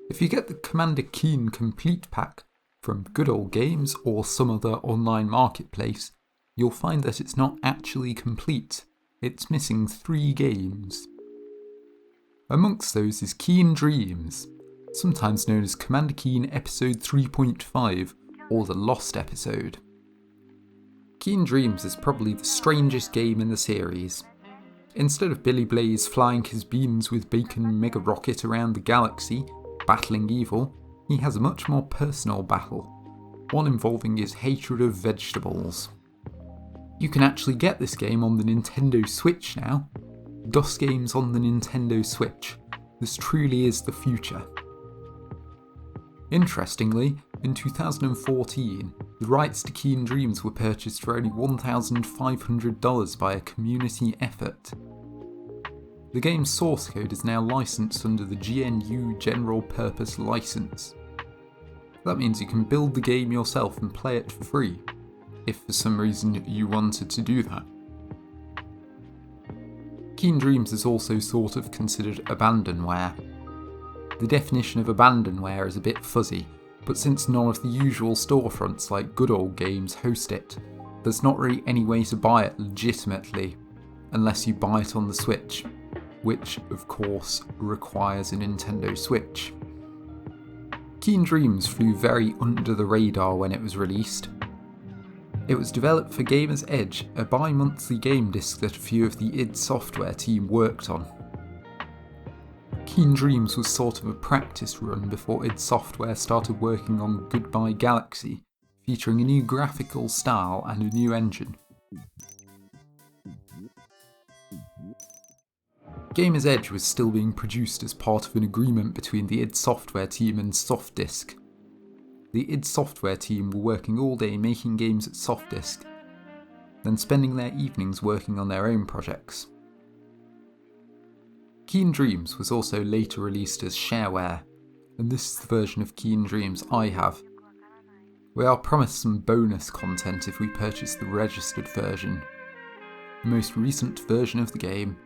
If you get the Commander Keen Complete Pack from Good Old Games or some other online marketplace, you'll find that it's not actually complete. It's missing 3 games. Amongst those is Keen Dreams, sometimes known as Commander Keen Episode 3.5 or the Lost Episode. Keen Dreams is probably the strangest game in the series. Instead of Billy Blaze flying his beans with Bacon mega rocket around the galaxy, battling evil, he has a much more personal battle, one involving his hatred of vegetables. You can actually get this game on the Nintendo Switch now. DOS games on the Nintendo Switch. This truly is the future. Interestingly, in 2014, the rights to Keen Dreams were purchased for only $1,500 by a community effort. The game's source code is now licensed under the GNU General Purpose License. That means you can build the game yourself and play it for free, if for some reason you wanted to do that. Keen Dreams is also sort of considered abandonware. The definition of abandonware is a bit fuzzy, but since none of the usual storefronts like Good Old Games host it, there's not really any way to buy it legitimately, unless you buy it on the Switch, which of course requires a Nintendo Switch. Keen Dreams flew very under the radar when it was released. It was developed for Gamer's Edge, a bi-monthly game disc that a few of the id Software team worked on. Keen Dreams was sort of a practice run before id Software started working on Goodbye Galaxy, featuring a new graphical style and a new engine. Gamer's Edge was still being produced as part of an agreement between the id Software team and Softdisk. The id Software team were working all day making games at Softdisk, then spending their evenings working on their own projects. Keen Dreams was also later released as shareware, and this is the version of Keen Dreams I have. We are promised some bonus content if we purchase the registered version, the most recent version of the game,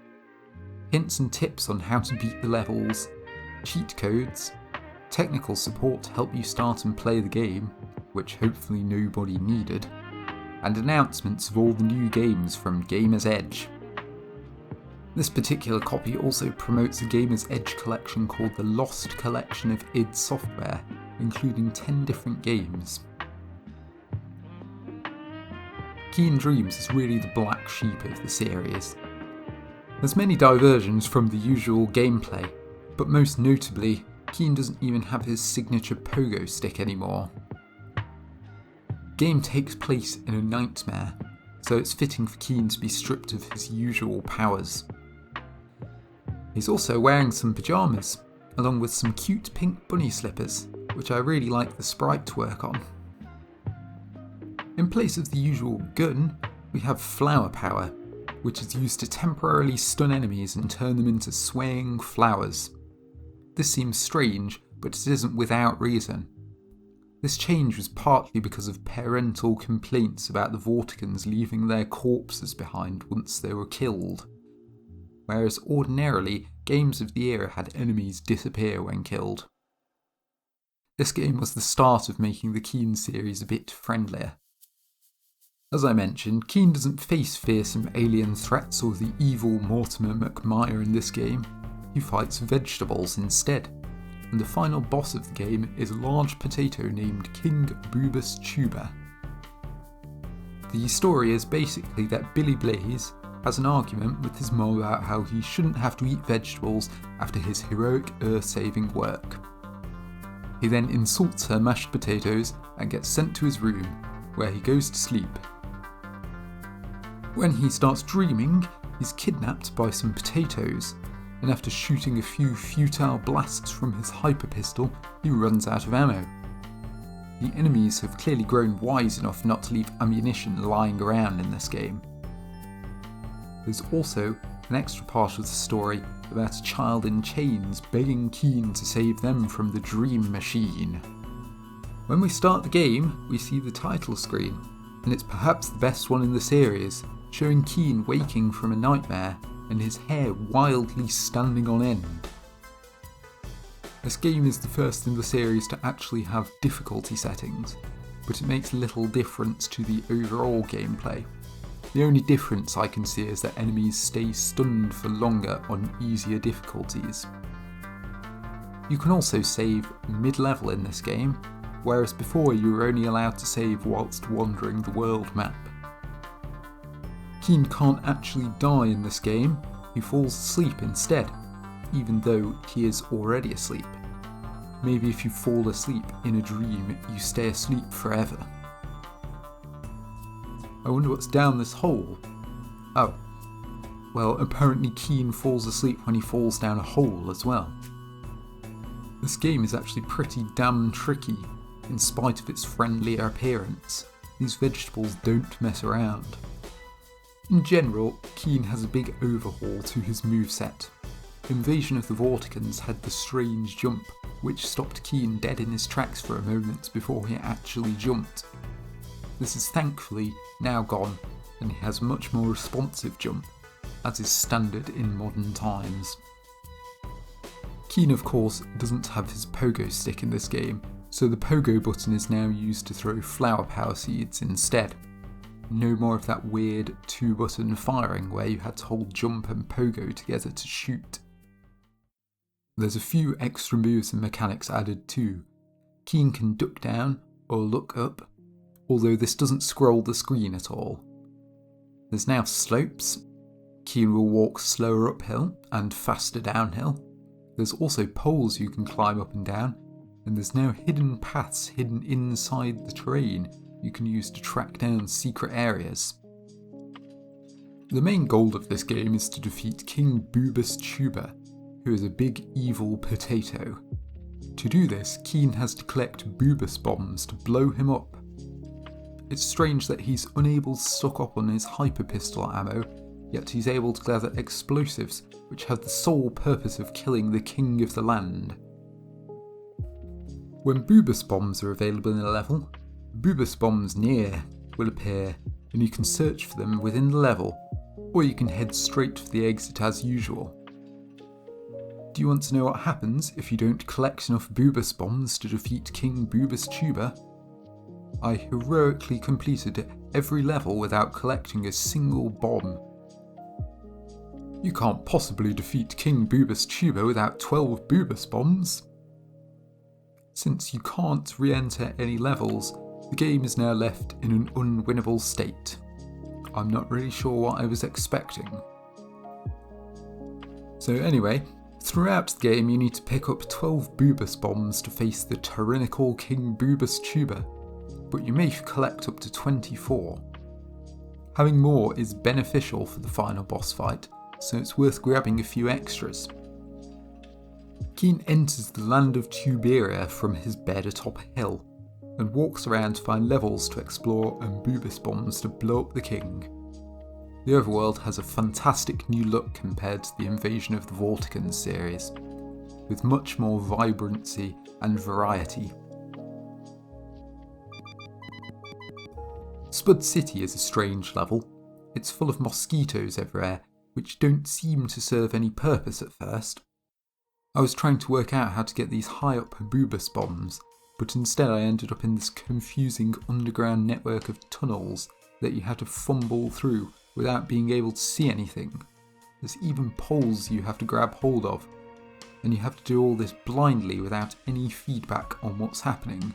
hints and tips on how to beat the levels, cheat codes, technical support to help you start and play the game, which hopefully nobody needed, and announcements of all the new games from Gamer's Edge. This particular copy also promotes a Gamer's Edge collection called the Lost Collection of id Software, including 10 different games. Keen Dreams is really the black sheep of the series. There's many diversions from the usual gameplay, but most notably, Keen doesn't even have his signature pogo stick anymore. The game takes place in a nightmare, so it's fitting for Keen to be stripped of his usual powers. He's also wearing some pyjamas, along with some cute pink bunny slippers, which I really like the sprite work on. In place of the usual gun, we have flower power, which is used to temporarily stun enemies and turn them into swaying flowers. This seems strange, but it isn't without reason. This change was partly because of parental complaints about the Vorticons leaving their corpses behind once they were killed, whereas ordinarily games of the era had enemies disappear when killed. This game was the start of making the Keen series a bit friendlier. As I mentioned, Keen doesn't face fearsome alien threats or the evil Mortimer McMire in this game. He fights vegetables instead, and the final boss of the game is a large potato named King Boobus Tuber. The story is basically that Billy Blaze has an argument with his mom about how he shouldn't have to eat vegetables after his heroic Earth-saving work. He then insults her mashed potatoes and gets sent to his room, where he goes to sleep. When he starts dreaming, he's kidnapped by some potatoes, and after shooting a few futile blasts from his hyper pistol, he runs out of ammo. The enemies have clearly grown wise enough not to leave ammunition lying around in this game. There's also an extra part of the story about a child in chains begging Keen to save them from the Dream Machine. When we start the game, we see the title screen, and it's perhaps the best one in the series, showing Keen waking from a nightmare and his hair wildly standing on end. This game is the first in the series to actually have difficulty settings, but it makes little difference to the overall gameplay. The only difference I can see is that enemies stay stunned for longer on easier difficulties. You can also save mid-level in this game, whereas before you were only allowed to save whilst wandering the world map. Keen can't actually die in this game, he falls asleep instead, even though he is already asleep. Maybe if you fall asleep in a dream, you stay asleep forever. I wonder what's down this hole. Oh, well, apparently Keen falls asleep when he falls down a hole as well. This game is actually pretty damn tricky, in spite of its friendlier appearance. These vegetables don't mess around. In general, Keen has a big overhaul to his moveset. Invasion of the Vorticons had the strange jump, which stopped Keen dead in his tracks for a moment before he actually jumped. This is thankfully now gone, and he has a much more responsive jump, as is standard in modern times. Keen of course doesn't have his pogo stick in this game, so the pogo button is now used to throw flower power seeds instead. No more of that weird 2-button firing where you had to hold jump and pogo together to shoot. There's a few extra moves and mechanics added too. Keen can duck down or look up, although this doesn't scroll the screen at all. There's now slopes. Keen will walk slower uphill and faster downhill. There's also poles you can climb up and down, and there's now hidden paths hidden inside the terrain you can use to track down secret areas. The main goal of this game is to defeat King Boobus Tuber, who is a big evil potato. To do this, Keen has to collect Boobus bombs to blow him up. It's strange that he's unable to stock up on his hyper pistol ammo, yet he's able to gather explosives which have the sole purpose of killing the king of the land. When Boobus bombs are available in a level, Boobus bombs near will appear, and you can search for them within the level, or you can head straight for the exit as usual. Do you want to know what happens if you don't collect enough Boobus bombs to defeat King Boobus Tuber? I heroically completed every level without collecting a single bomb. You can't possibly defeat King Boobus Tuber without 12 Boobus bombs. Since you can't re-enter any levels, the game is now left in an unwinnable state. I'm not really sure what I was expecting. So anyway, throughout the game you need to pick up 12 Boobus bombs to face the tyrannical King Boobus Tuber, but you may collect up to 24. Having more is beneficial for the final boss fight, so it's worth grabbing a few extras. Keen enters the land of Tuberia from his bed atop a hill, and walks around to find levels to explore and Boobus bombs to blow up the king. The overworld has a fantastic new look compared to the Invasion of the Vorticons series, with much more vibrancy and variety. Spud City is a strange level. It's full of mosquitoes everywhere, which don't seem to serve any purpose at first. I was trying to work out how to get these high up Boobus bombs, but instead I ended up in this confusing underground network of tunnels that you had to fumble through without being able to see anything. There's even poles you have to grab hold of, and you have to do all this blindly without any feedback on what's happening.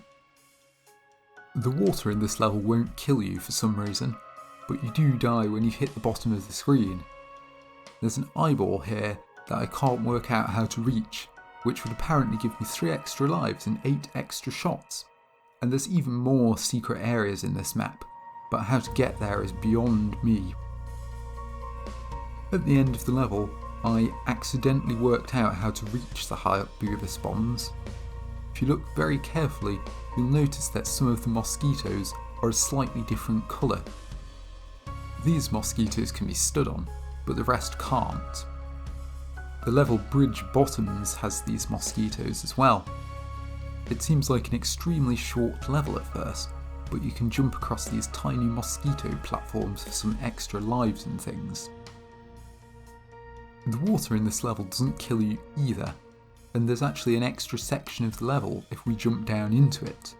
The water in this level won't kill you for some reason, but you do die when you hit the bottom of the screen. There's an eyeball here that I can't work out how to reach, which would apparently give me 3 extra lives and 8 extra shots. And there's even more secret areas in this map, but how to get there is beyond me. At the end of the level, I accidentally worked out how to reach the high up Boobus bombs. If you look very carefully, you'll notice that some of the mosquitoes are a slightly different colour. These mosquitoes can be stood on, but the rest can't. The level Bridge Bottoms has these mosquitoes as well. It seems like an extremely short level at first, but you can jump across these tiny mosquito platforms for some extra lives and things. The water in this level doesn't kill you either, and there's actually an extra section of the level if we jump down into it.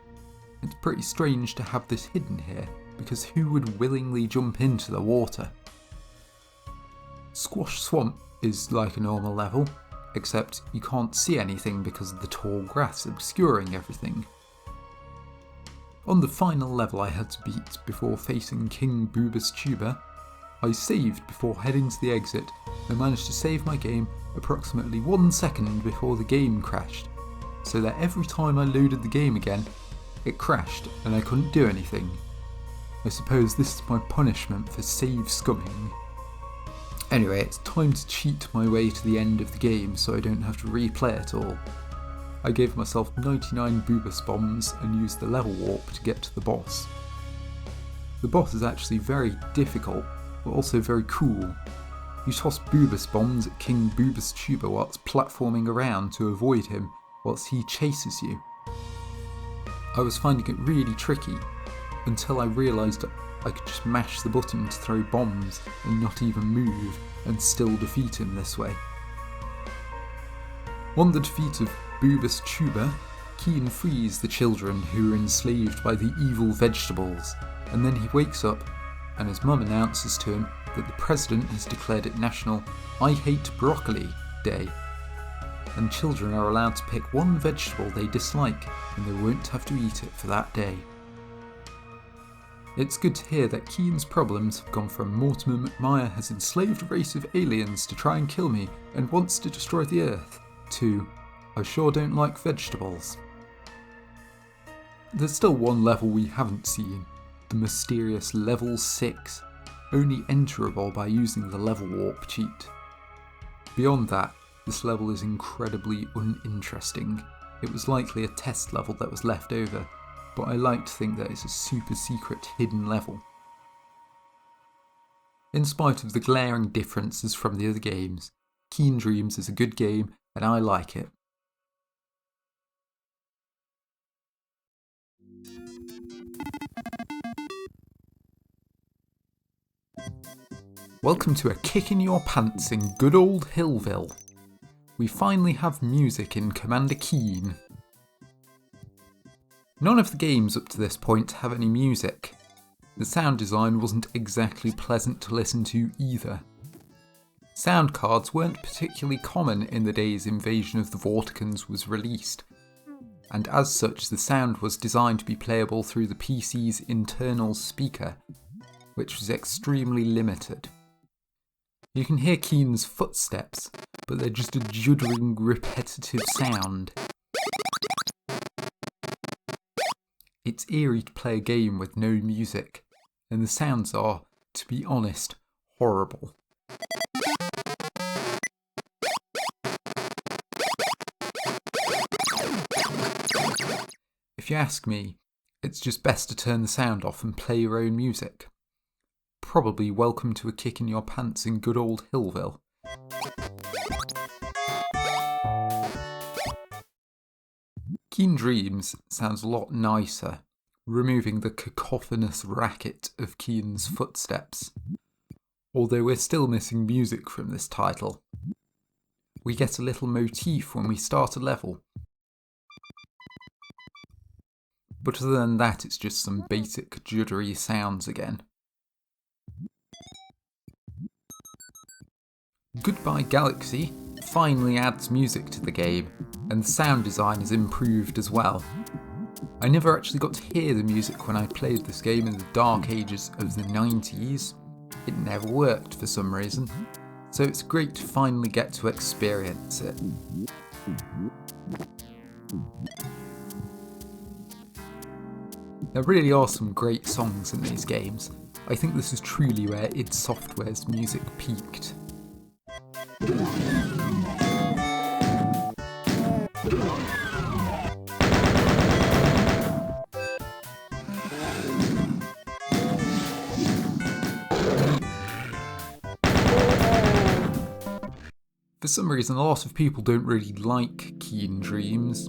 It's pretty strange to have this hidden here, because who would willingly jump into the water? Squash Swamp is like a normal level, except you can't see anything because of the tall grass obscuring everything. On the final level I had to beat before facing King Boobus Tuber, I saved before heading to the exit and managed to save my game approximately 1 second before the game crashed, so that every time I loaded the game again, it crashed and I couldn't do anything. I suppose this is my punishment for save scumming. Anyway, it's time to cheat my way to the end of the game so I don't have to replay it all. I gave myself 99 Boobus bombs and used the level warp to get to the boss. The boss is actually very difficult, but also very cool. You toss Boobus bombs at King Boobus Tuber whilst platforming around to avoid him whilst he chases you. I was finding it really tricky until I realised I could just mash the button to throw bombs and not even move and still defeat him this way. On the defeat of Boobus Tuber, Keen frees the children who are enslaved by the evil vegetables, and then he wakes up and his mum announces to him that the president has declared it National I Hate Broccoli Day, and children are allowed to pick one vegetable they dislike and they won't have to eat it for that day. It's good to hear that Keen's problems have gone from Mortimer McMire has enslaved a race of aliens to try and kill me and wants to destroy the Earth, to I sure don't like vegetables. There's still one level we haven't seen, the mysterious level 6, only enterable by using the level warp cheat. Beyond that, this level is incredibly uninteresting. It was likely a test level that was left over, but I like to think that it's a super secret hidden level. In spite of the glaring differences from the other games, Keen Dreams is a good game and I like it. Welcome to a kick in your pants in good old Hillville. We finally have music in Commander Keen. None of the games up to this point have any music. The sound design wasn't exactly pleasant to listen to either. Sound cards weren't particularly common in the days Invasion of the Vorticons was released, and as such the sound was designed to be playable through the PC's internal speaker, which was extremely limited. You can hear Keen's footsteps, but they're just a juddering, repetitive sound. It's eerie to play a game with no music, and the sounds are, to be honest, horrible. If you ask me, it's just best to turn the sound off and play your own music. Probably welcome to a kick in your pants in good old Hillville. Keen Dreams sounds a lot nicer, removing the cacophonous racket of Keen's footsteps. Although we're still missing music from this title. We get a little motif when we start a level. But other than that, it's just some basic juddery sounds again. Goodbye Galaxy finally adds music to the game, and the sound design is improved as well. I never actually got to hear the music when I played this game in the dark ages of the 90s. It never worked for some reason, so it's great to finally get to experience it. There really are some great songs in these games. I think this is truly where id Software's music peaked. For some reason, a lot of people don't really like Keen Dreams.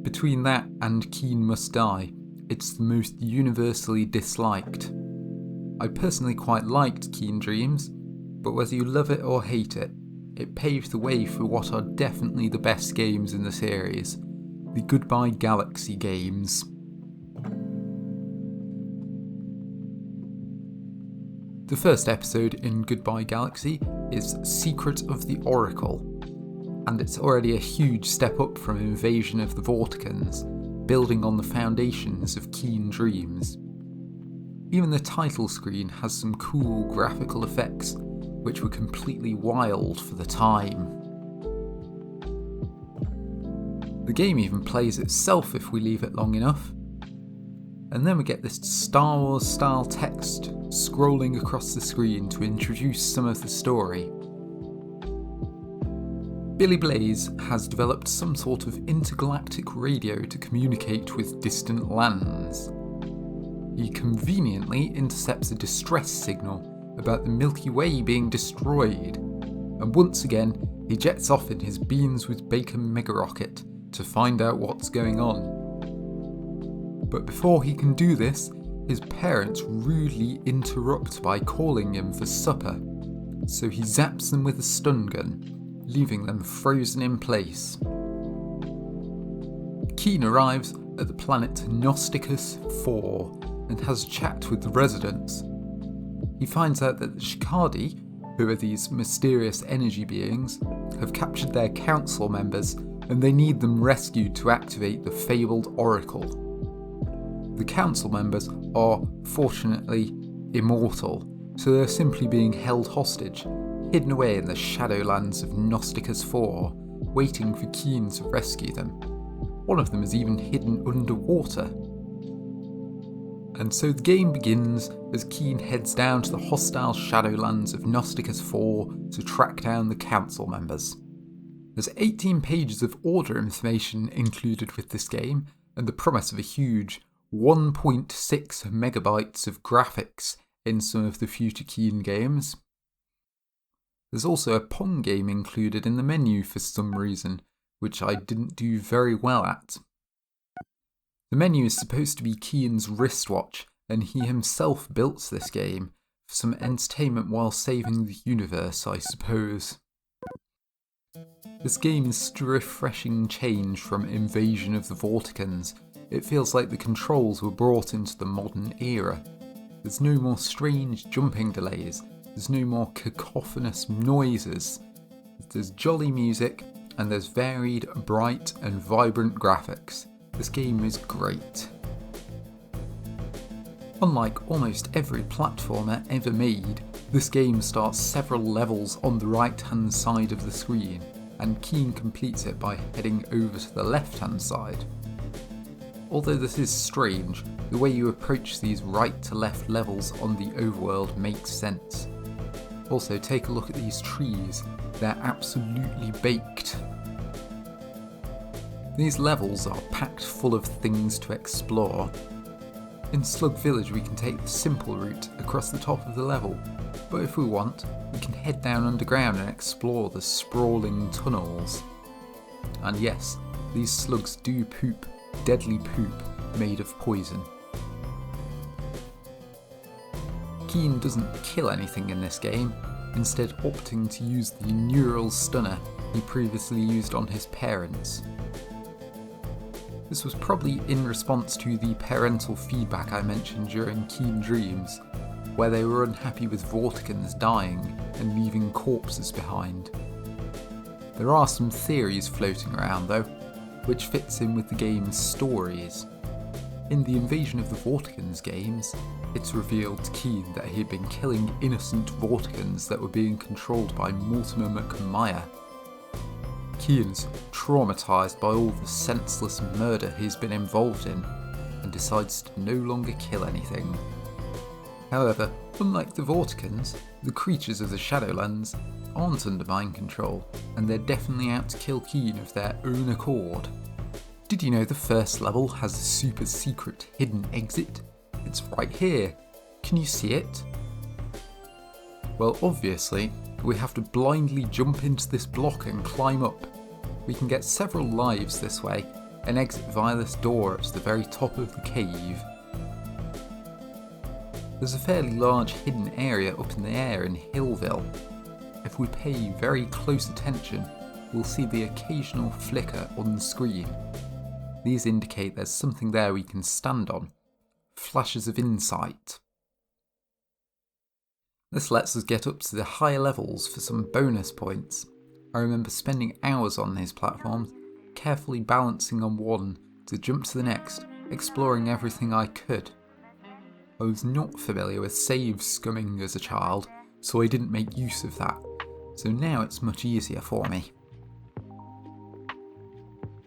Between that and Keen Must Die, it's the most universally disliked. I personally quite liked Keen Dreams, but whether you love it or hate it, it paved the way for what are definitely the best games in the series, the Goodbye Galaxy games. The first episode in Goodbye Galaxy is Secret of the Oracle, and it's already a huge step up from Invasion of the Vorticons, building on the foundations of Keen Dreams. Even the title screen has some cool graphical effects, which were completely wild for the time. The game even plays itself if we leave it long enough. And then we get this Star Wars style text scrolling across the screen to introduce some of the story. Billy Blaze has developed some sort of intergalactic radio to communicate with distant lands. He conveniently intercepts a distress signal about the Milky Way being destroyed, and once again he jets off in his Beans with Bacon mega rocket to find out what's going on. But before he can do this, his parents rudely interrupt by calling him for supper, so he zaps them with a stun gun, leaving them frozen in place. Keen arrives at the planet Gnosticus 4 and has a chat with the residents. He finds out that the Shikadi, who are these mysterious energy beings, have captured their council members and they need them rescued to activate the fabled oracle. The council members are, fortunately, immortal, so they're simply being held hostage, hidden away in the shadowlands of Gnosticus 4, waiting for Keen to rescue them. One of them is even hidden underwater. And so the game begins as Keen heads down to the hostile shadowlands of Gnosticus 4 to track down the council members. There's 18 pages of order information included with this game, and the promise of a huge 1.6 megabytes of graphics in some of the future Keen games. There's also a Pong game included in the menu for some reason, which I didn't do very well at. The menu is supposed to be Keen's wristwatch, and he himself built this game for some entertainment while saving the universe, I suppose. This game is such a refreshing change from Invasion of the Vorticons. It feels like the controls were brought into the modern era. There's no more strange jumping delays, there's no more cacophonous noises. There's jolly music, and there's varied, bright and vibrant graphics. This game is great. Unlike almost every platformer ever made, this game starts several levels on the right hand side of the screen, and Keen completes it by heading over to the left hand side. Although this is strange, the way you approach these right to left levels on the overworld makes sense. Also, take a look at these trees, they're absolutely baked. These levels are packed full of things to explore. In Slug Village we can take the simple route across the top of the level, but if we want, we can head down underground and explore the sprawling tunnels. And yes, these slugs do poop deadly poop made of poison. Keen doesn't kill anything in this game, instead opting to use the neural stunner he previously used on his parents. This was probably in response to the parental feedback I mentioned during Keen Dreams, where they were unhappy with Vorticons dying and leaving corpses behind. There are some theories floating around though, which fits in with the game's stories. In the Invasion of the Vorticons games, it's revealed to Keen that he had been killing innocent Vorticons that were being controlled by Mortimer McMire. Keen's traumatised by all the senseless murder he's been involved in, and decides to no longer kill anything. However, unlike the Vorticons, the creatures of the Shadowlands aren't under mind control, and they're definitely out to kill Keen of their own accord. Did you know the first level has a super secret hidden exit? It's right here. Can you see it? Well, obviously, we have to blindly jump into this block and climb up. We can get several lives this way, and exit via this door at the very top of the cave. There's a fairly large hidden area up in the air in Hillville. If we pay very close attention, we'll see the occasional flicker on the screen. These indicate there's something there we can stand on. Flashes of insight. This lets us get up to the higher levels for some bonus points. I remember spending hours on these platforms, carefully balancing on one to jump to the next, exploring everything I could. I was not familiar with save scumming as a child, so I didn't make use of that, so now it's much easier for me.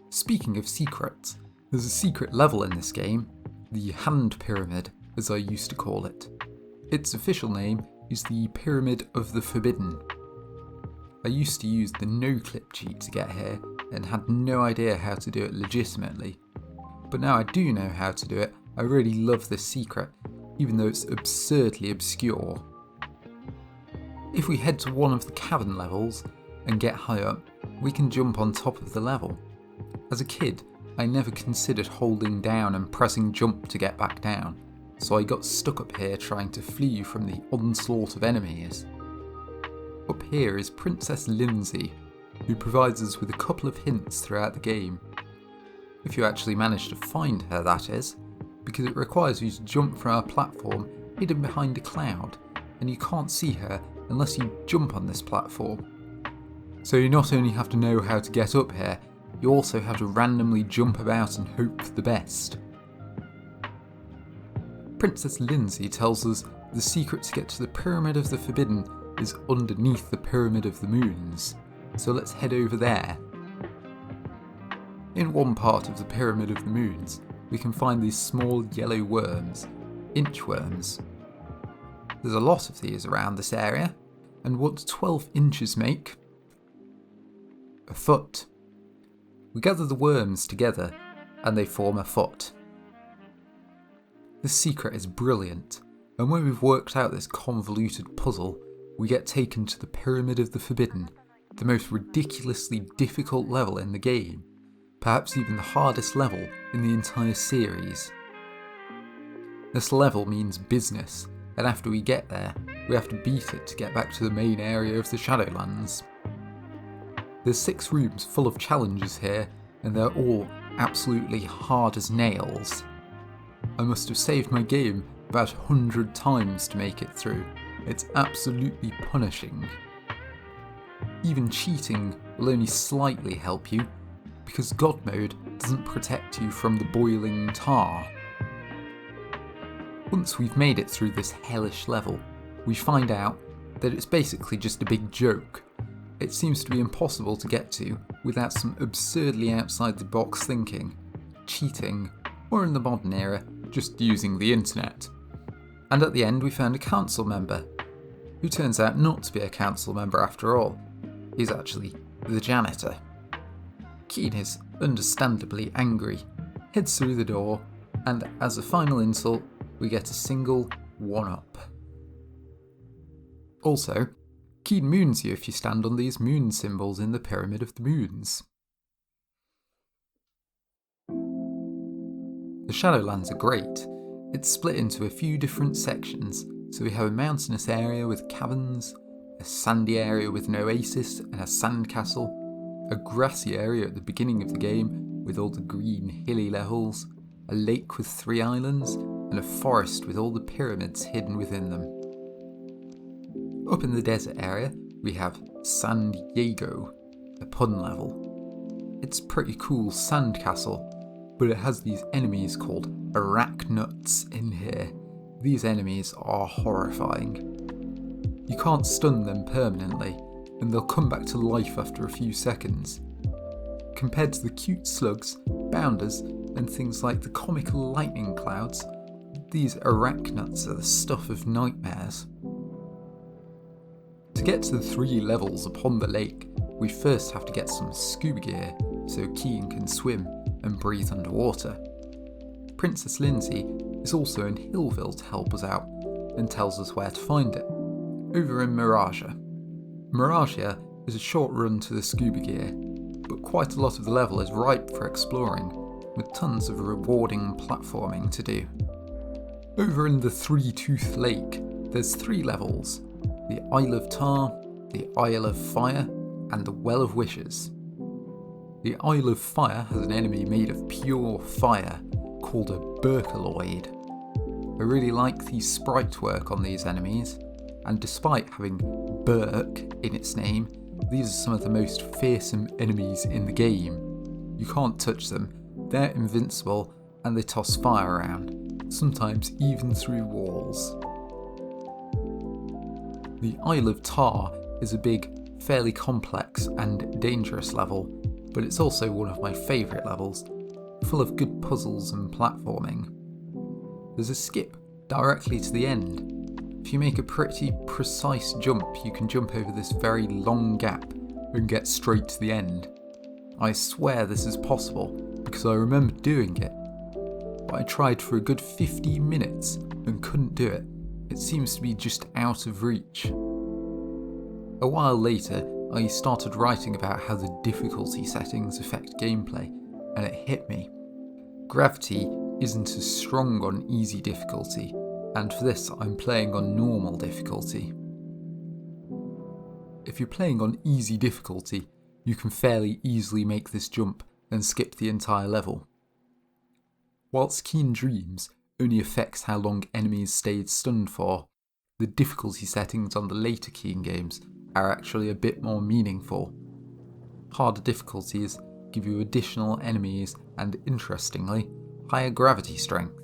Speaking of secrets, there's a secret level in this game, the Hand Pyramid, as I used to call it. Its official name is the Pyramid of the Forbidden. I used to use the no-clip cheat to get here and had no idea how to do it legitimately. But now I do know how to do it, I really love this secret, even though it's absurdly obscure. If we head to one of the cavern levels and get high up, we can jump on top of the level. As a kid, I never considered holding down and pressing jump to get back down, so I got stuck up here trying to flee from the onslaught of enemies. Up here is Princess Lindsay, who provides us with a couple of hints throughout the game. If you actually manage to find her, that is, because it requires you to jump from a platform hidden behind a cloud, and you can't see her unless you jump on this platform. So you not only have to know how to get up here, you also have to randomly jump about and hope for the best. Princess Lindsay tells us the secret to get to the Pyramid of the Forbidden is underneath the Pyramid of the Moons, so let's head over there. In one part of the Pyramid of the Moons, we can find these small yellow worms, inchworms. There's a lot of these around this area, and what do 12 inches make? A foot. We gather the worms together, and they form a foot. This secret is brilliant, and when we've worked out this convoluted puzzle, we get taken to the Pyramid of the Forbidden, the most ridiculously difficult level in the game, perhaps even the hardest level in the entire series. This level means business, and after we get there, we have to beat it to get back to the main area of the Shadowlands. There's 6 rooms full of challenges here, and they're all absolutely hard as nails. I must have saved my game about 100 times to make it through. It's absolutely punishing. Even cheating will only slightly help you, because God Mode doesn't protect you from the boiling tar. Once we've made it through this hellish level, we find out that it's basically just a big joke. It seems to be impossible to get to without some absurdly outside the box thinking, cheating, or in the modern era, just using the internet. And at the end we found a council member, who turns out not to be a council member after all. He's actually the janitor. Keen is understandably angry, heads through the door, and as a final insult, we get a single 1-up. Also, Keen moons you if you stand on these moon symbols in the Pyramid of the Moons. The Shadowlands are great. It's split into a few different sections, so we have a mountainous area with caverns, a sandy area with an oasis and a sandcastle, a grassy area at the beginning of the game with all the green hilly levels, a lake with 3 islands, and a forest with all the pyramids hidden within them. Up in the desert area, we have San Diego, a pun level. It's a pretty cool sandcastle, but it has these enemies called arachnuts in here. These enemies are horrifying. You can't stun them permanently, and they'll come back to life after a few seconds. Compared to the cute slugs, bounders, and things like the comical lightning clouds, these arachnuts are the stuff of nightmares. To get to the 3 levels upon the lake, we first have to get some scuba gear so Keen can swim and breathe underwater. Princess Lindsay is also in Hillville to help us out and tells us where to find it, over in Miragia. Miragia is a short run to the scuba gear, but quite a lot of the level is ripe for exploring, with tons of rewarding platforming to do. Over in the Three-Toothed Lake, there's 3 levels: the Isle of Tar, the Isle of Fire, and the Well of Wishes. The Isle of Fire has an enemy made of pure fire called a Berkaloid. I really like the sprite work on these enemies, and despite having Berk in its name, these are some of the most fearsome enemies in the game. You can't touch them, they're invincible, and they toss fire around, sometimes even through walls. The Isle of Tar is a big, fairly complex and dangerous level, but it's also one of my favourite levels, full of good puzzles and platforming. There's a skip directly to the end. If you make a pretty precise jump, you can jump over this very long gap and get straight to the end. I swear this is possible because I remember doing it, but I tried for a good 15 minutes and couldn't do it. It seems to be just out of reach. A while later, I started writing about how the difficulty settings affect gameplay, and it hit me. Gravity isn't as strong on easy difficulty, and for this I'm playing on normal difficulty. If you're playing on easy difficulty, you can fairly easily make this jump and skip the entire level. Whilst Keen Dreams only affects how long enemies stayed stunned for, the difficulty settings on the later Keen games are actually a bit more meaningful. Harder difficulties give you additional enemies and, interestingly, higher gravity strength.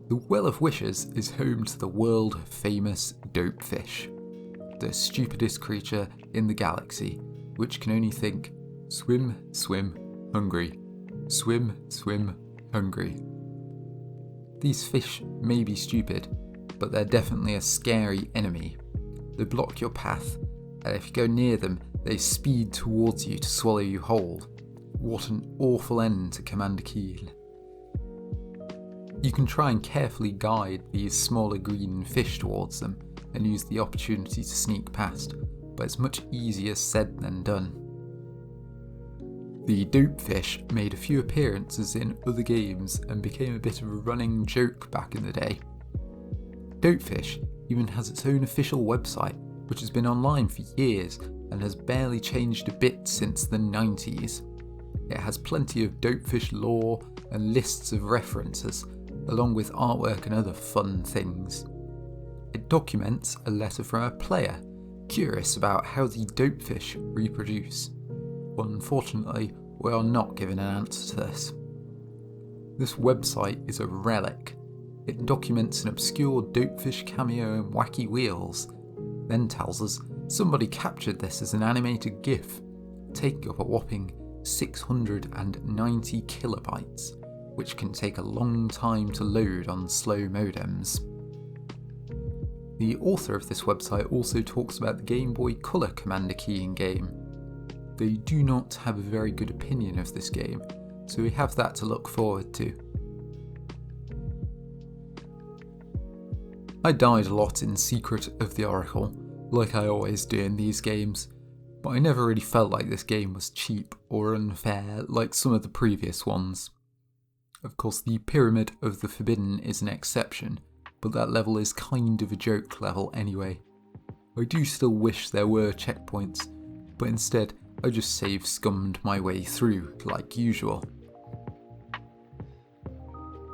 The Well of Wishes is home to the world-famous dopefish, the stupidest creature in the galaxy, which can only think, swim, swim, hungry. Swim, swim, hungry. These fish may be stupid, but they're definitely a scary enemy. They block your path, and if you go near them, they speed towards you to swallow you whole. What an awful end to Commander Keen. You can try and carefully guide these smaller green fish towards them and use the opportunity to sneak past, but it's much easier said than done. The dopefish made a few appearances in other games and became a bit of a running joke back in the day. Dopefish even has its own official website, which has been online for years and has barely changed a bit since the 90s. It has plenty of dopefish lore and lists of references, along with artwork and other fun things. It documents a letter from a player, curious about how the dopefish reproduce. Unfortunately, we are not given an answer to this. This website is a relic. It documents an obscure dopefish cameo in Wacky Wheels, then tells us somebody captured this as an animated GIF, taking up a whopping 690 kilobytes, which can take a long time to load on slow modems. The author of this website also talks about the Game Boy Color Commander Keen game. They do not have a very good opinion of this game, so we have that to look forward to. I died a lot in Secret of the Oracle, like I always do in these games, but I never really felt like this game was cheap or unfair like some of the previous ones. Of course, the Pyramid of the Forbidden is an exception, but that level is kind of a joke level anyway. I do still wish there were checkpoints, but instead I just save scummed my way through like usual.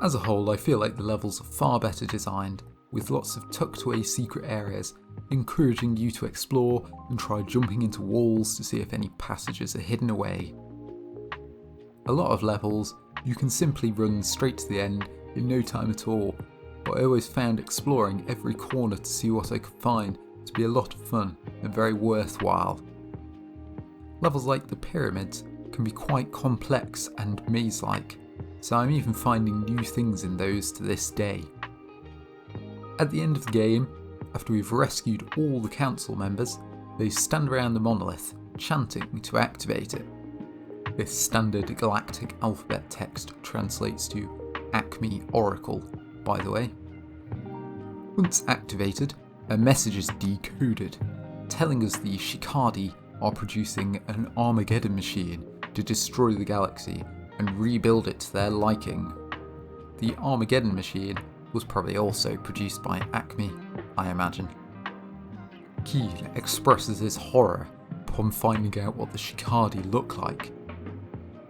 As a whole, I feel like the levels are far better designed, with lots of tucked away secret areas, encouraging you to explore and try jumping into walls to see if any passages are hidden away. A lot of levels you can simply run straight to the end in no time at all, but I always found exploring every corner to see what I could find to be a lot of fun and very worthwhile. Levels like the pyramids can be quite complex and maze-like, so I'm even finding new things in those to this day. At the end of the game, after we've rescued all the council members, they stand around the monolith, chanting to activate it. This standard galactic alphabet text translates to Acme Oracle, by the way. Once activated, a message is decoded, telling us the Shikadi are producing an Armageddon Machine to destroy the galaxy and rebuild it to their liking. The Armageddon Machine was probably also produced by Acme, I imagine. Keen expresses his horror upon finding out what the Shikadi look like.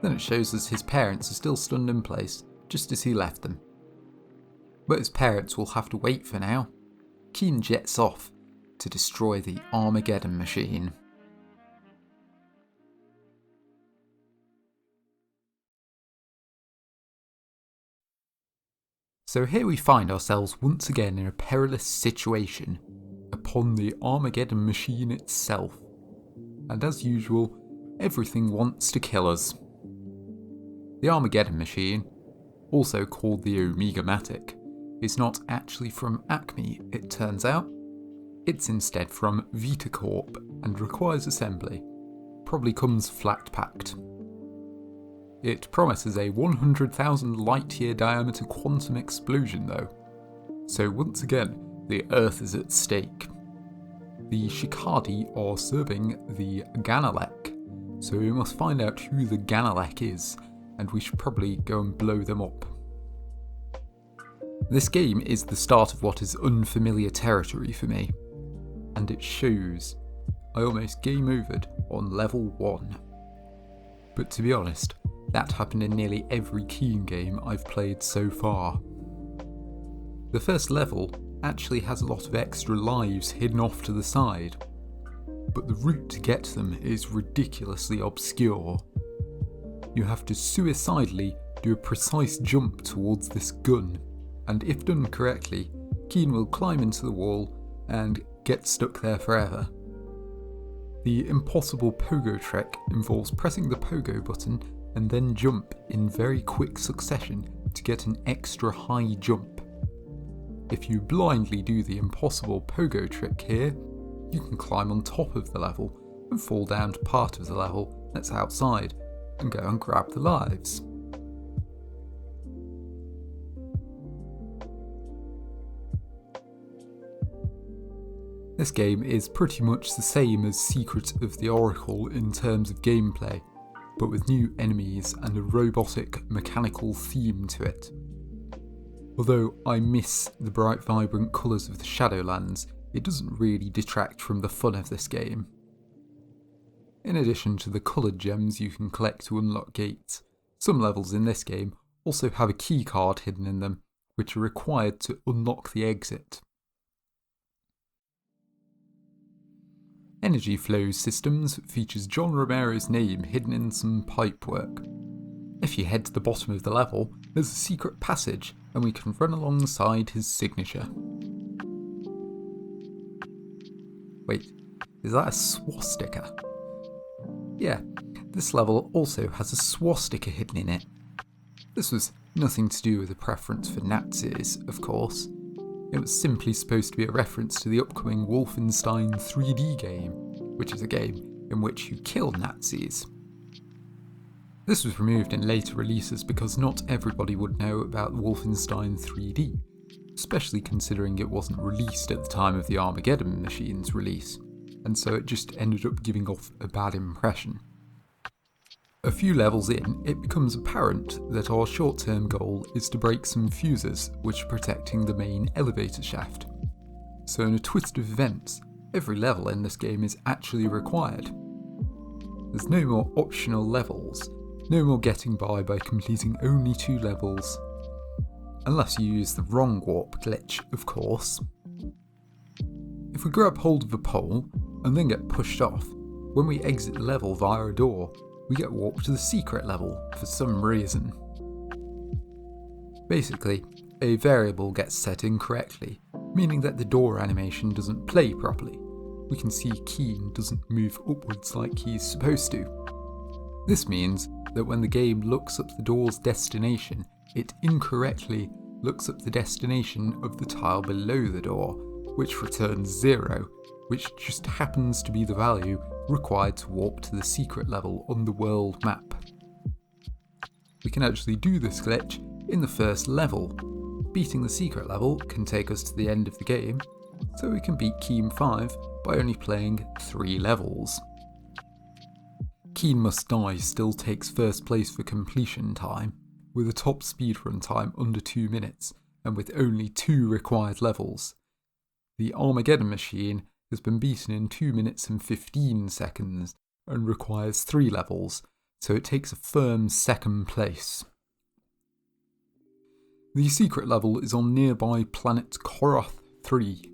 Then it shows us his parents are still stunned in place, just as he left them. But his parents will have to wait for now. Keen jets off to destroy the Armageddon Machine. So here we find ourselves once again in a perilous situation upon the Armageddon Machine itself. And as usual, everything wants to kill us. The Armageddon Machine, also called the Omega-matic, is not actually from Acme, it turns out. It's instead from Vitacorp and requires assembly. Probably comes flat packed. It promises a 100,000 light-year diameter quantum explosion though. So once again, the Earth is at stake. The Shikadi are serving the Ganalek, so we must find out who the Ganalek is, and we should probably go and blow them up. This game is the start of what is unfamiliar territory for me, and it shows. I almost game overed on level 1. But to be honest, that happened in nearly every Keen game I've played so far. The first level actually has a lot of extra lives hidden off to the side, but the route to get them is ridiculously obscure. You have to suicidally do a precise jump towards this gun, and if done correctly, Keen will climb into the wall and get stuck there forever. The impossible pogo trek involves pressing the pogo button and then jump in very quick succession to get an extra high jump. If you blindly do the impossible pogo trick here, you can climb on top of the level and fall down to part of the level that's outside and go and grab the lives. This game is pretty much the same as Secret of the Oracle in terms of gameplay, but with new enemies and a robotic, mechanical theme to it. Although I miss the bright, vibrant colours of the Shadowlands, it doesn't really detract from the fun of this game. In addition to the coloured gems you can collect to unlock gates, some levels in this game also have a key card hidden in them, which are required to unlock the exit. Energy Flow Systems features John Romero's name hidden in some pipework. If you head to the bottom of the level, there's a secret passage and we can run alongside his signature. Wait, is that a swastika? Yeah, this level also has a swastika hidden in it. This was nothing to do with a preference for Nazis, of course. It was simply supposed to be a reference to the upcoming Wolfenstein 3D game, which is a game in which you kill Nazis. This was removed in later releases because not everybody would know about Wolfenstein 3D, especially considering it wasn't released at the time of the Armageddon Machine's release, and so it just ended up giving off a bad impression. A few levels in, it becomes apparent that our short-term goal is to break some fuses which are protecting the main elevator shaft. So in a twist of events, every level in this game is actually required. There's no more optional levels, no more getting by completing only 2 levels. Unless you use the wrong warp glitch, of course. If we grab hold of a pole and then get pushed off, when we exit the level via a door, we get warped to the secret level for some reason. Basically, a variable gets set incorrectly, meaning that the door animation doesn't play properly. We can see Keen doesn't move upwards like he's supposed to. This means that when the game looks up the door's destination, it incorrectly looks up the destination of the tile below the door, which returns 0, which just happens to be the value required to warp to the secret level on the world map. We can actually do this glitch in the first level. Beating the secret level can take us to the end of the game, so we can beat Keen 5 by only playing 3 levels. Keen Must Die still takes first place for completion time, with a top speedrun time under 2 minutes and with only 2 required levels. The Armageddon Machine has been beaten in 2 minutes and 15 seconds and requires 3 levels, so it takes a firm second place. The secret level is on nearby planet Korath 3,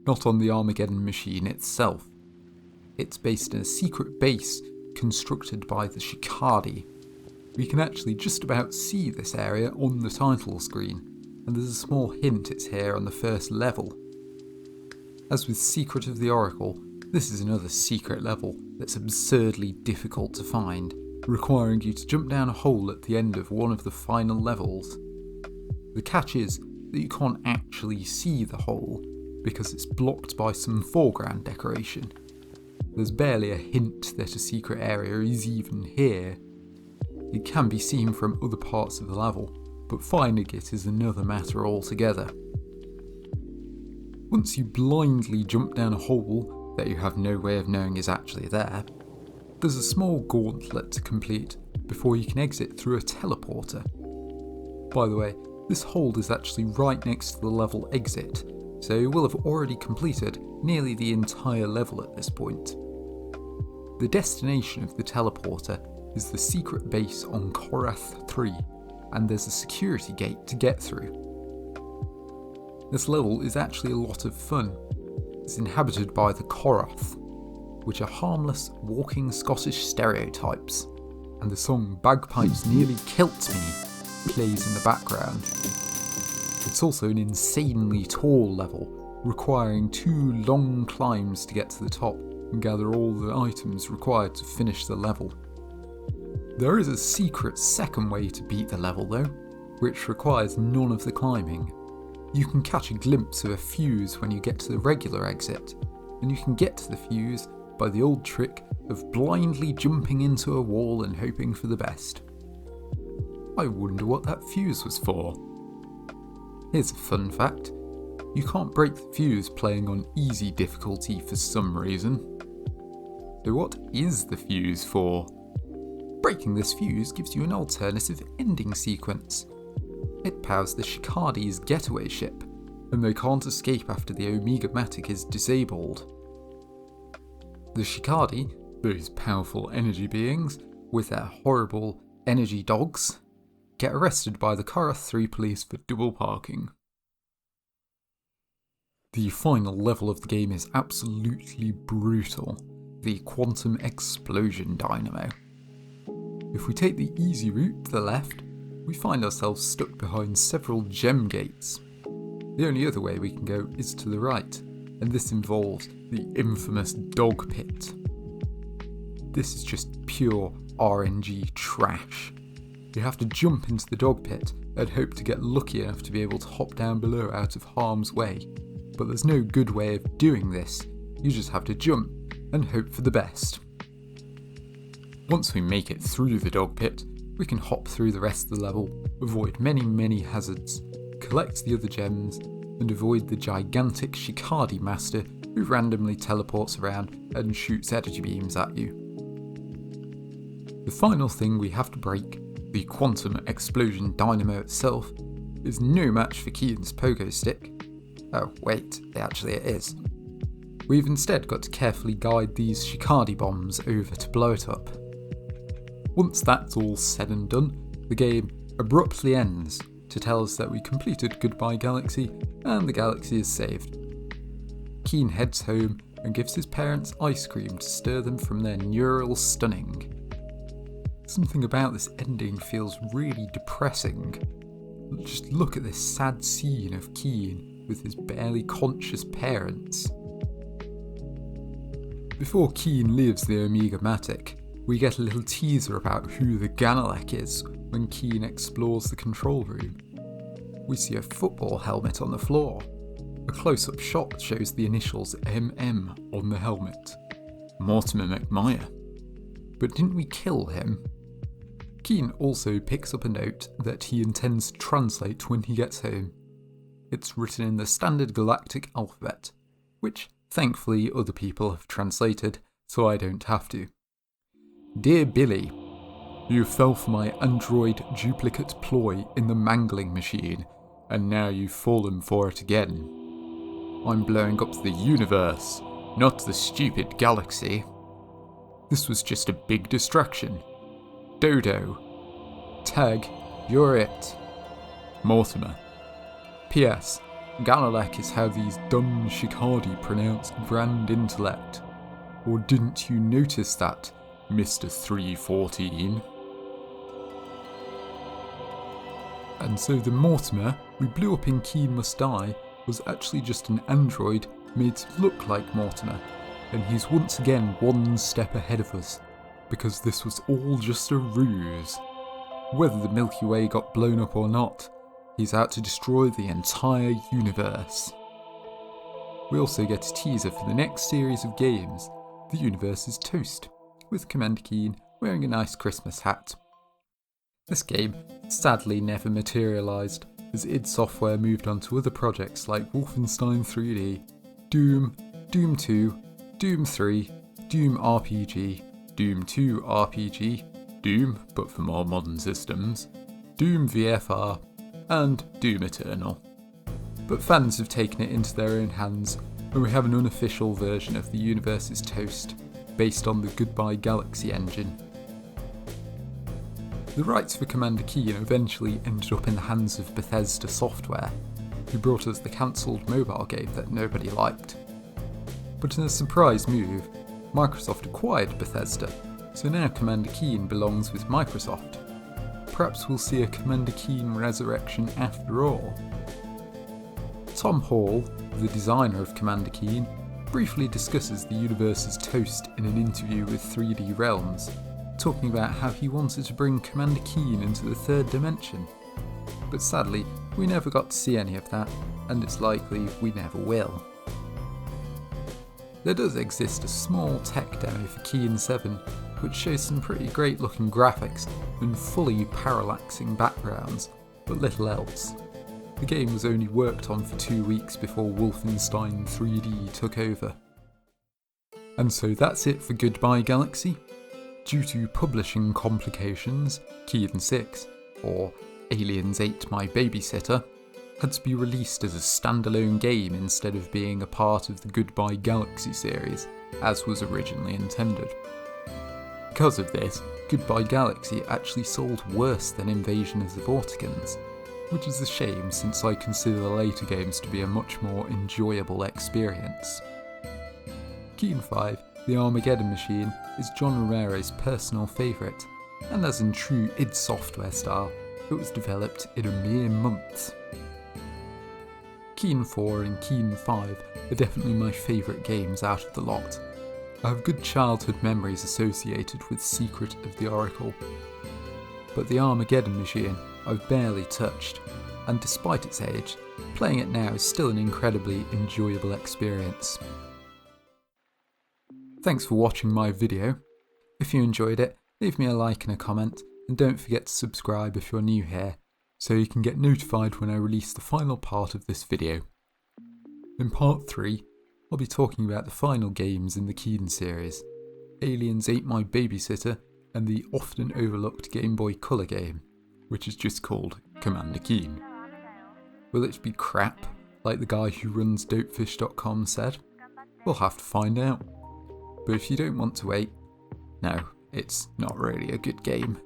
not on the Armageddon Machine itself. It's based in a secret base constructed by the Shikadi. We can actually just about see this area on the title screen, and there's a small hint it's here on the first level. As with Secret of the Oracle, this is another secret level that's absurdly difficult to find, requiring you to jump down a hole at the end of one of the final levels. The catch is that you can't actually see the hole, because it's blocked by some foreground decoration. There's barely a hint that a secret area is even here. It can be seen from other parts of the level, but finding it is another matter altogether. Once you blindly jump down a hole that you have no way of knowing is actually there, there's a small gauntlet to complete before you can exit through a teleporter. By the way, this hold is actually right next to the level exit, so you will have already completed nearly the entire level at this point. The destination of the teleporter is the secret base on Korath 3, and there's a security gate to get through. This level is actually a lot of fun. It's inhabited by the Korath, which are harmless, walking Scottish stereotypes, and the song Bagpipes Nearly Kilt Me plays in the background. It's also an insanely tall level, requiring 2 long climbs to get to the top and gather all the items required to finish the level. There is a secret second way to beat the level though, which requires none of the climbing. You can catch a glimpse of a fuse when you get to the regular exit, and you can get to the fuse by the old trick of blindly jumping into a wall and hoping for the best. I wonder what that fuse was for. Here's a fun fact. You can't break the fuse playing on easy difficulty for some reason. So what is the fuse for? Breaking this fuse gives you an alternative ending sequence. It powers the Shikadi's getaway ship, and they can't escape after the Omega-matic is disabled. The Shikadi, those powerful energy beings, with their horrible energy dogs, get arrested by the Korath 3 police for double parking. The final level of the game is absolutely brutal, the Quantum Explosion Dynamo. If we take the easy route to the left, we find ourselves stuck behind several gem gates. The only other way we can go is to the right, and this involves the infamous dog pit. This is just pure RNG trash. You have to jump into the dog pit and hope to get lucky enough to be able to hop down below out of harm's way, but there's no good way of doing this. You just have to jump and hope for the best. Once we make it through the dog pit, we can hop through the rest of the level, avoid many hazards, collect the other gems, and avoid the gigantic Shikadi master who randomly teleports around and shoots energy beams at you. The final thing we have to break, the Quantum Explosion Dynamo itself, is no match for Keaton's pogo stick. Oh wait, actually it is. We've instead got to carefully guide these Shikadi bombs over to blow it up. Once that's all said and done, the game abruptly ends to tell us that we completed Goodbye Galaxy and the galaxy is saved. Keen heads home and gives his parents ice cream to stir them from their neural stunning. Something about this ending feels really depressing. Just look at this sad scene of Keen with his barely conscious parents. Before Keen leaves the Omega-matic, we get a little teaser about who the Ganalek is when Keen explores the control room. We see a football helmet on the floor. A close-up shot shows the initials MM on the helmet. Mortimer McMire. But didn't we kill him? Keen also picks up a note that he intends to translate when he gets home. It's written in the standard galactic alphabet, which thankfully other people have translated, so I don't have to. Dear Billy, you fell for my android duplicate ploy in the mangling machine, and now you've fallen for it again. I'm blowing up the universe. not the stupid galaxy. This was just a big distraction. Dodo. Tag, you're it. Mortimer. P.S. Galilek is how these dumb Shikadi pronounce grand intellect. Or didn't you notice that, Mr. 314? And so the Mortimer we blew up in Keen Must Die was actually just an android made to look like Mortimer, and he's once again one step ahead of us, because this was all just a ruse. Whether the Milky Way got blown up or not, he's out to destroy the entire universe. We also get a teaser for the next series of games, The Universe is Toast, with Commander Keen wearing a nice Christmas hat. This game sadly never materialised, as id Software moved on to other projects like Wolfenstein 3D, Doom, Doom 2, Doom 3, Doom RPG, Doom 2 RPG, Doom but for more modern systems, Doom VFR, and Doom Eternal. But fans have taken it into their own hands, and we have an unofficial version of The Universe is Toast, based on the Goodbye Galaxy engine. The rights for Commander Keen eventually ended up in the hands of Bethesda Software, who brought us the cancelled mobile game that nobody liked. But in a surprise move, Microsoft acquired Bethesda, so now Commander Keen belongs with Microsoft. Perhaps we'll see a Commander Keen resurrection after all. Tom Hall, the designer of Commander Keen, briefly discusses The Universe's Toast in an interview with 3D Realms, talking about how he wanted to bring Commander Keen into the third dimension. But sadly, we never got to see any of that, and it's likely we never will. There does exist a small tech demo for Keen 7, which shows some pretty great looking graphics and fully parallaxing backgrounds, but little else. The game was only worked on for 2 weeks before Wolfenstein 3D took over. And so that's it for Goodbye Galaxy. Due to publishing complications, Keen 6, or Aliens Ate My Babysitter, had to be released as a standalone game instead of being a part of the Goodbye Galaxy series, as was originally intended. Because of this, Goodbye Galaxy actually sold worse than Invasion of the Vorticons, which is a shame since I consider the later games to be a much more enjoyable experience. Keen 5, The Armageddon Machine, is John Romero's personal favourite, and as in true id Software style, it was developed in a mere month. Keen 4 and Keen 5 are definitely my favourite games out of the lot. I have good childhood memories associated with Secret of the Oracle. But the Armageddon Machine I've barely touched, and despite its age, playing it now is still an incredibly enjoyable experience. Thanks for watching my video. If you enjoyed it, leave me a like and a comment, and don't forget to subscribe if you're new here, so you can get notified when I release the final part of this video. In part 3, I'll be talking about the final games in the Keen series, Aliens Ate My Babysitter and the often overlooked Game Boy Color game, which is just called Commander Keen. Will it be crap, like the guy who runs dopefish.com said? We'll have to find out. But if you don't want to wait, no, it's not really a good game.